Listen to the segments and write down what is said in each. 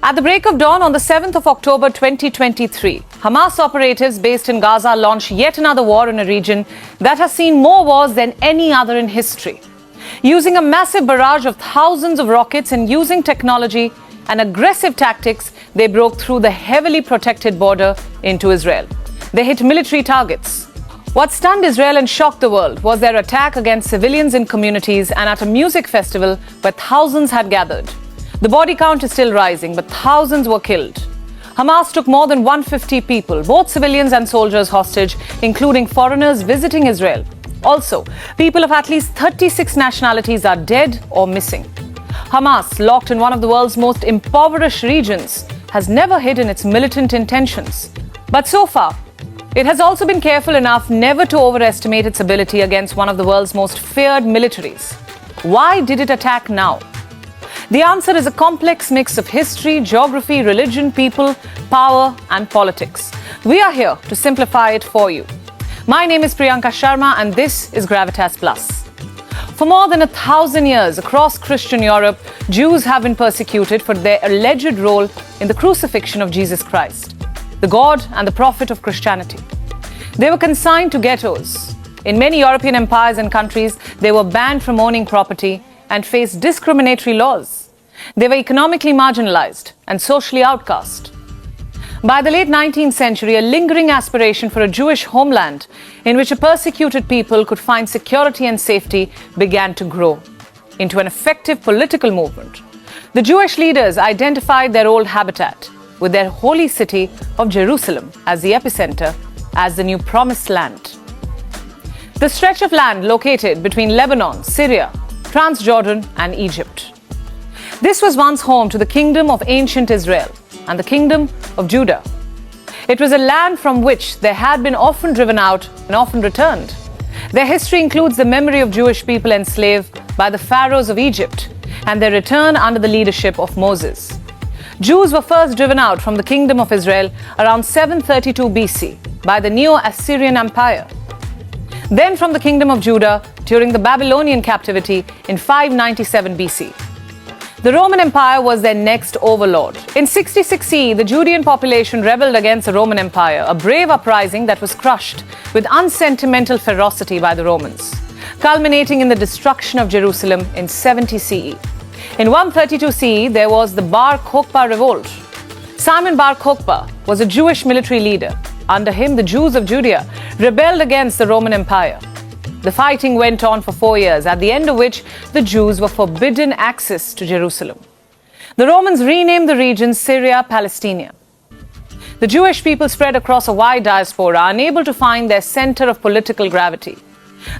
At the break of dawn on the 7th of October 2023, Hamas operatives based in Gaza launched yet another war in a region that has seen more wars than any other in history. Using a massive barrage of thousands of rockets and using technology and aggressive tactics, they broke through the heavily protected border into Israel. They hit military targets. What stunned Israel and shocked the world was their attack against civilians in communities and at a music festival where thousands had gathered. The body count is still rising, but thousands were killed. Hamas took more than 150 people, both civilians and soldiers, hostage, including foreigners visiting Israel. Also, people of at least 36 nationalities are dead or missing. Hamas, locked in one of the world's most impoverished regions, has never hidden its militant intentions. But so far, it has also been careful enough never to overestimate its ability against one of the world's most feared militaries. Why did it attack now? The answer is a complex mix of history, geography, religion, people, power, and politics. We are here to simplify it for you. My name is Priyanka Sharma, and this is Gravitas Plus. For more than 1,000 years across Christian Europe, Jews have been persecuted for their alleged role in the crucifixion of Jesus Christ, the God and the prophet of Christianity. They were consigned to ghettos. In many European empires and countries, they were banned from owning property and faced discriminatory laws. They were economically marginalized and socially outcast. By the late 19th century, a lingering aspiration for a Jewish homeland in which a persecuted people could find security and safety began to grow into an effective political movement. The Jewish leaders identified their old habitat with their holy city of Jerusalem as the epicenter, as the new promised land. The stretch of land located between Lebanon, Syria, Transjordan, and Egypt. This was once home to the kingdom of ancient Israel and the kingdom of Judah. It was a land from which they had been often driven out and often returned. Their history includes the memory of Jewish people enslaved by the pharaohs of Egypt and their return under the leadership of Moses. Jews were first driven out from the kingdom of Israel around 732 BC by the Neo-Assyrian Empire. Then from the kingdom of Judah during the Babylonian captivity in 597 BC. The Roman Empire was their next overlord. In 66 CE, the Judean population rebelled against the Roman Empire, a brave uprising that was crushed with unsentimental ferocity by the Romans, culminating in the destruction of Jerusalem in 70 CE. In 132 CE, there was the Bar Kokhba revolt. Simon Bar Kokhba was a Jewish military leader. Under him, the Jews of Judea rebelled against the Roman Empire. The fighting went on for 4 years, at the end of which the Jews were forbidden access to Jerusalem. The Romans renamed the region Syria Palestina. The Jewish people spread across a wide diaspora, unable to find their center of political gravity.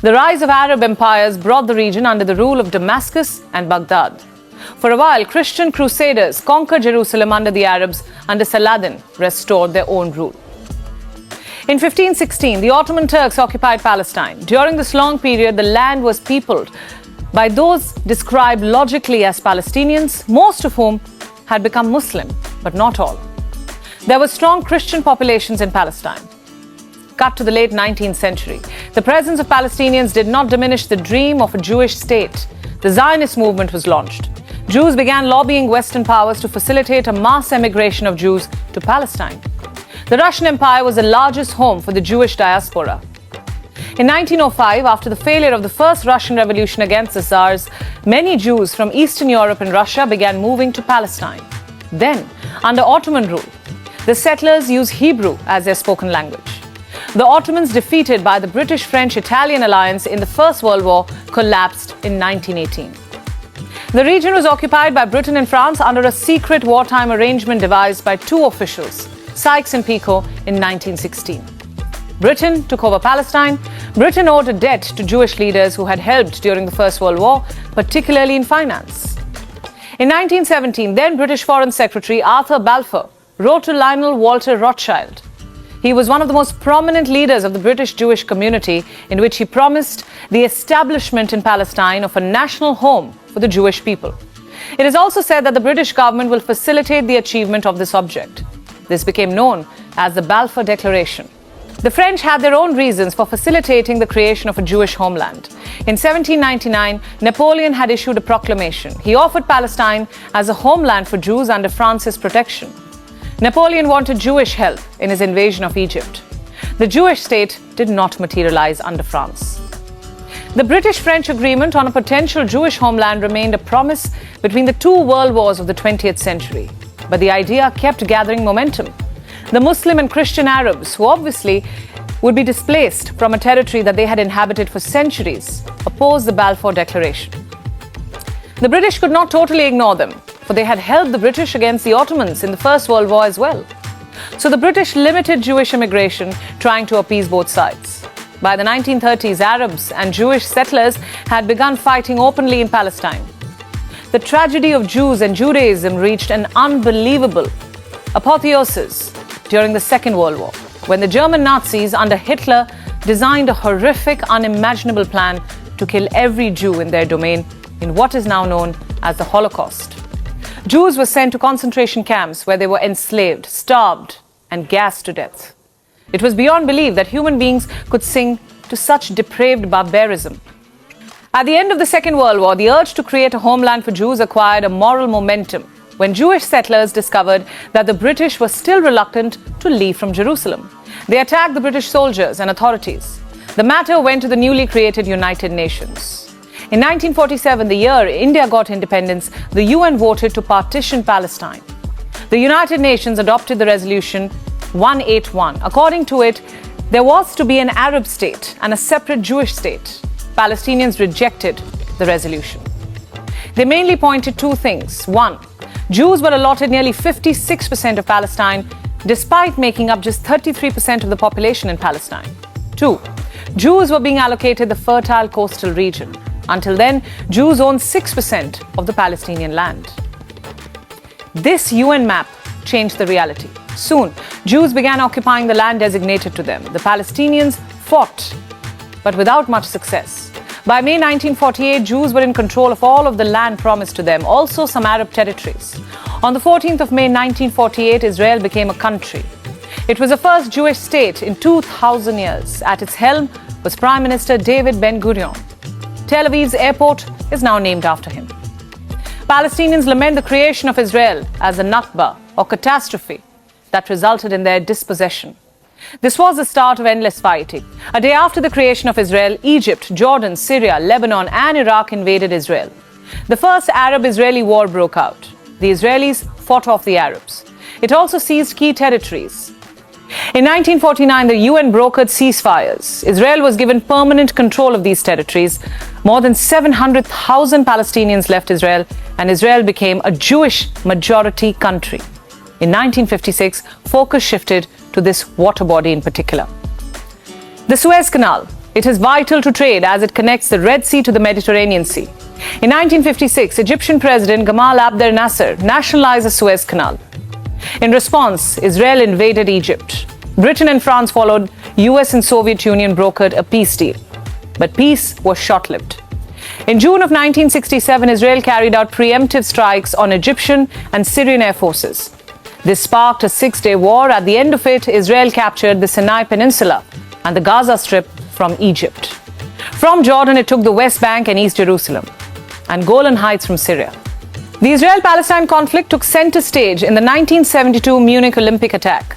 The rise of Arab empires brought the region under the rule of Damascus and Baghdad. For a while, Christian crusaders conquered Jerusalem under the Arabs. Under Saladin, restored their own rule. In 1516, the Ottoman Turks occupied Palestine. During this long period, the land was peopled by those described logically as Palestinians, most of whom had become Muslim, but not all. There were strong Christian populations in Palestine. Cut to the late 19th century, the presence of Palestinians did not diminish the dream of a Jewish state. The Zionist movement was launched. Jews began lobbying Western powers to facilitate a mass emigration of Jews to Palestine. The Russian Empire was the largest home for the Jewish diaspora. In 1905, after the failure of the First Russian Revolution against the Tsars, many Jews from Eastern Europe and Russia began moving to Palestine. Then, under Ottoman rule, the settlers used Hebrew as their spoken language. The Ottomans, defeated by the British, French, Italian alliance in the First World War, collapsed in 1918. The region was occupied by Britain and France under a secret wartime arrangement devised by two officials, Sykes and Picot, in 1916. Britain took over Palestine. Britain owed a debt to Jewish leaders who had helped during the First World War, particularly in finance. In 1917, then British Foreign Secretary Arthur Balfour wrote to Lionel Walter Rothschild. He was one of the most prominent leaders of the British Jewish community, in which he promised the establishment in Palestine of a national home for the Jewish people. It is also said that the British government will facilitate the achievement of this object. This became known as the Balfour Declaration. The French had their own reasons for facilitating the creation of a Jewish homeland. In 1799, Napoleon had issued a proclamation. He offered Palestine as a homeland for Jews under France's protection. Napoleon wanted Jewish help in his invasion of Egypt. The Jewish state did not materialize under France. The British-French agreement on a potential Jewish homeland remained a promise between the two world wars of the 20th century. But the idea kept gathering momentum. The Muslim and Christian Arabs, who obviously would be displaced from a territory that they had inhabited for centuries, opposed the Balfour Declaration. The British could not totally ignore them, for they had helped the British against the Ottomans in the First World War as well. So the British limited Jewish immigration, trying to appease both sides. By the 1930s, Arabs and Jewish settlers had begun fighting openly in Palestine. The tragedy of Jews and Judaism reached an unbelievable apotheosis during the Second World War, when the German Nazis under Hitler designed a horrific, unimaginable plan to kill every Jew in their domain in what is now known as the Holocaust. Jews were sent to concentration camps where they were enslaved, starved, and gassed to death. It was beyond belief that human beings could sink to such depraved barbarism. At the end of the Second World War, the urge to create a homeland for Jews acquired a moral momentum when Jewish settlers discovered that the British were still reluctant to leave from Jerusalem. They attacked the British soldiers and authorities. The matter went to the newly created United Nations. In 1947, the year India got independence, the UN voted to partition Palestine. The United Nations adopted the resolution 181. According to it, there was to be an Arab state and a separate Jewish state. Palestinians rejected the resolution. They mainly pointed two things. One, Jews were allotted nearly 56% of Palestine, despite making up just 33% of the population in Palestine. Two, Jews were being allocated the fertile coastal region. Until then, Jews owned 6% of the Palestinian land. This UN map changed the reality. Soon, Jews began occupying the land designated to them. The Palestinians fought, but without much success. By May 1948, Jews were in control of all of the land promised to them, also some Arab territories. On the 14th of May 1948, Israel became a country. It was the first Jewish state in 2,000 years. At its helm was Prime Minister David Ben-Gurion. Tel Aviv's airport is now named after him. Palestinians lament the creation of Israel as a Nakba, or catastrophe, that resulted in their dispossession. This was the start of endless fighting. A day after the creation of Israel, Egypt, Jordan, Syria, Lebanon, and Iraq invaded Israel. The first Arab-Israeli war broke out. The Israelis fought off the Arabs. It also seized key territories. In 1949, the UN brokered ceasefires. Israel was given permanent control of these territories. More than 700,000 Palestinians left Israel, and Israel became a Jewish majority country. In 1956, focus shifted to this water body in particular. The Suez Canal. It is vital to trade as it connects the Red Sea to the Mediterranean Sea. In 1956, Egyptian President Gamal Abdel Nasser nationalized the Suez Canal. In response, Israel invaded Egypt. Britain and France followed. US and Soviet Union brokered a peace deal. But peace was short-lived. In June of 1967, Israel carried out preemptive strikes on Egyptian and Syrian air forces. This sparked a 6-day war. At the end of it, Israel captured the Sinai Peninsula and the Gaza Strip from Egypt. From Jordan, it took the West Bank and East Jerusalem, and Golan Heights from Syria. The Israel-Palestine conflict took center stage in the 1972 Munich Olympic attack.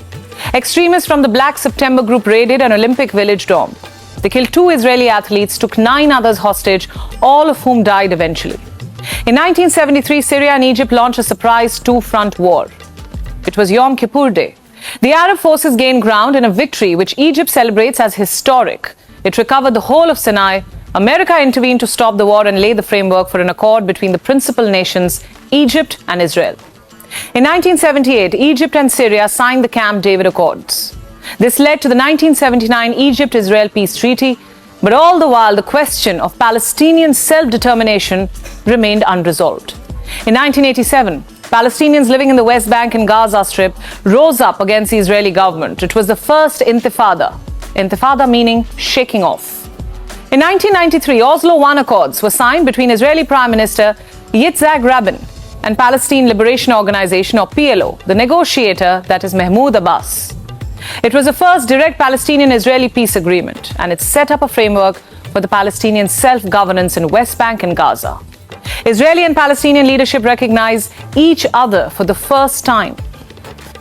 Extremists from the Black September group raided an Olympic Village dorm. They killed 2 Israeli athletes, took 9 others hostage, all of whom died eventually. In 1973, Syria and Egypt launched a surprise 2-front war. It was Yom Kippur Day. The Arab forces gained ground in a victory which Egypt celebrates as historic. It recovered the whole of Sinai. America intervened to stop the war and lay the framework for an accord between the principal nations, Egypt and Israel. In 1978, Egypt and Syria signed the Camp David Accords. This led to the 1979 Egypt-Israel Peace Treaty, but all the while the question of Palestinian self-determination remained unresolved. In 1987, Palestinians living in the West Bank and Gaza Strip rose up against the Israeli government. It was the first intifada. Intifada meaning shaking off. In 1993, Oslo I Accords were signed between Israeli Prime Minister Yitzhak Rabin and Palestine Liberation Organization, or PLO, the negotiator, that is Mahmoud Abbas. It was the first direct Palestinian-Israeli peace agreement, and it set up a framework for the Palestinian self-governance in West Bank and Gaza. Israeli and Palestinian leadership recognize each other for the first time.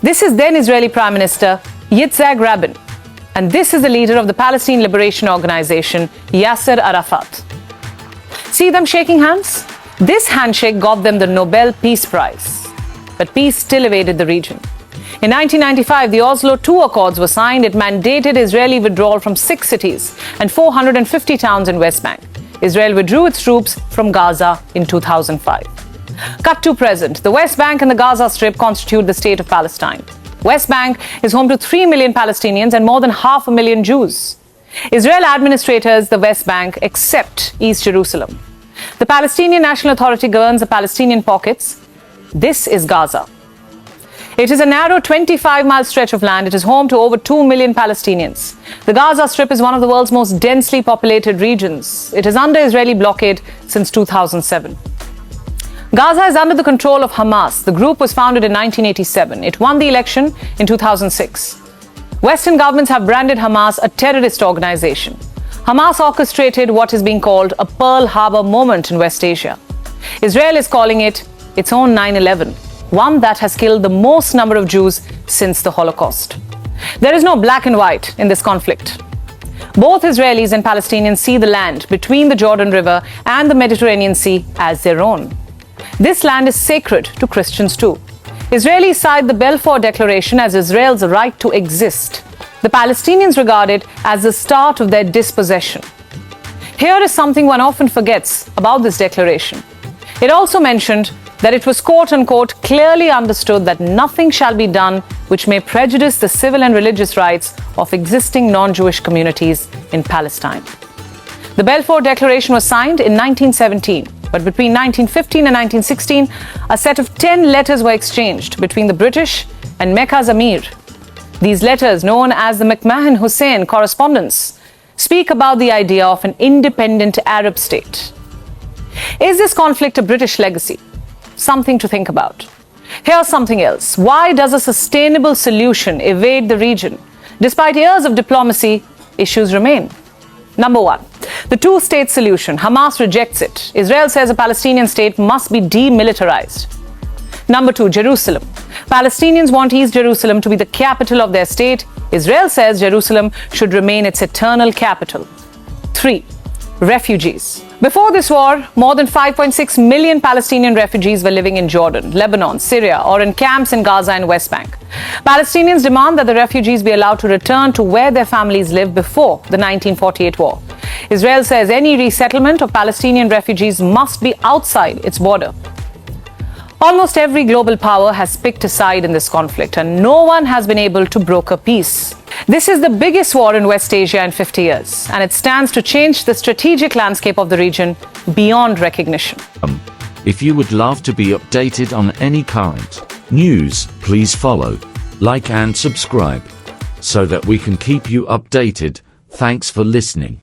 This is then Israeli Prime Minister Yitzhak Rabin, and this is the leader of the Palestine Liberation Organization, Yasser Arafat. See them shaking hands? This handshake got them the Nobel Peace Prize. But peace still evaded the region. In 1995, the Oslo II Accords were signed. It mandated Israeli withdrawal from 6 cities and 450 towns in West Bank. Israel withdrew its troops from Gaza in 2005. Cut to present. The West Bank and the Gaza Strip constitute the state of Palestine. West Bank is home to 3 million Palestinians and more than 500,000 Jews. Israel administrators the West Bank except East Jerusalem. The Palestinian National Authority governs the Palestinian pockets. This is Gaza. It is a narrow 25-mile stretch of land. It is home to over 2 million Palestinians. The Gaza Strip is one of the world's most densely populated regions. It is under Israeli blockade since 2007. Gaza is under the control of Hamas. The group was founded in 1987. It won the election in 2006. Western governments have branded Hamas a terrorist organization. Hamas orchestrated what is being called a Pearl Harbor moment in West Asia. Israel is calling it its own 9/11. One that has killed the most number of Jews since the Holocaust. There is no black and white in this conflict. Both Israelis and Palestinians see the land between the Jordan River and the Mediterranean Sea as their own. This land is sacred to Christians too. Israelis cite the Balfour Declaration as Israel's right to exist. The Palestinians regard it as the start of their dispossession. Here is something one often forgets about this declaration. It also mentioned that it was quote-unquote clearly understood that nothing shall be done which may prejudice the civil and religious rights of existing non-Jewish communities in Palestine. The Balfour Declaration was signed in 1917, but between 1915 and 1916, a set of 10 letters were exchanged between the British and Mecca's Amir. These letters, known as the McMahon-Hussein Correspondence, speak about the idea of an independent Arab state. Is this conflict a British legacy? Something to think about. Here's something else. Why does a sustainable solution evade the region? Despite years of diplomacy, issues remain. Number one, the two-state solution. Hamas rejects it. Israel says a Palestinian state must be demilitarized. Number two, Jerusalem. Palestinians want East Jerusalem to be the capital of their state. Israel says Jerusalem should remain its eternal capital. 3. Refugees. Before this war, more than 5.6 million Palestinian refugees were living in Jordan, Lebanon, Syria, or in camps in Gaza and West Bank. Palestinians demand that the refugees be allowed to return to where their families lived before the 1948 war. Israel says any resettlement of Palestinian refugees must be outside its border. Almost every global power has picked a side in this conflict, and no one has been able to broker peace. This is the biggest war in West Asia in 50 years, and it stands to change the strategic landscape of the region beyond recognition. If you would love to be updated on any current news, please follow, like and subscribe so that we can keep you updated. Thanks for listening.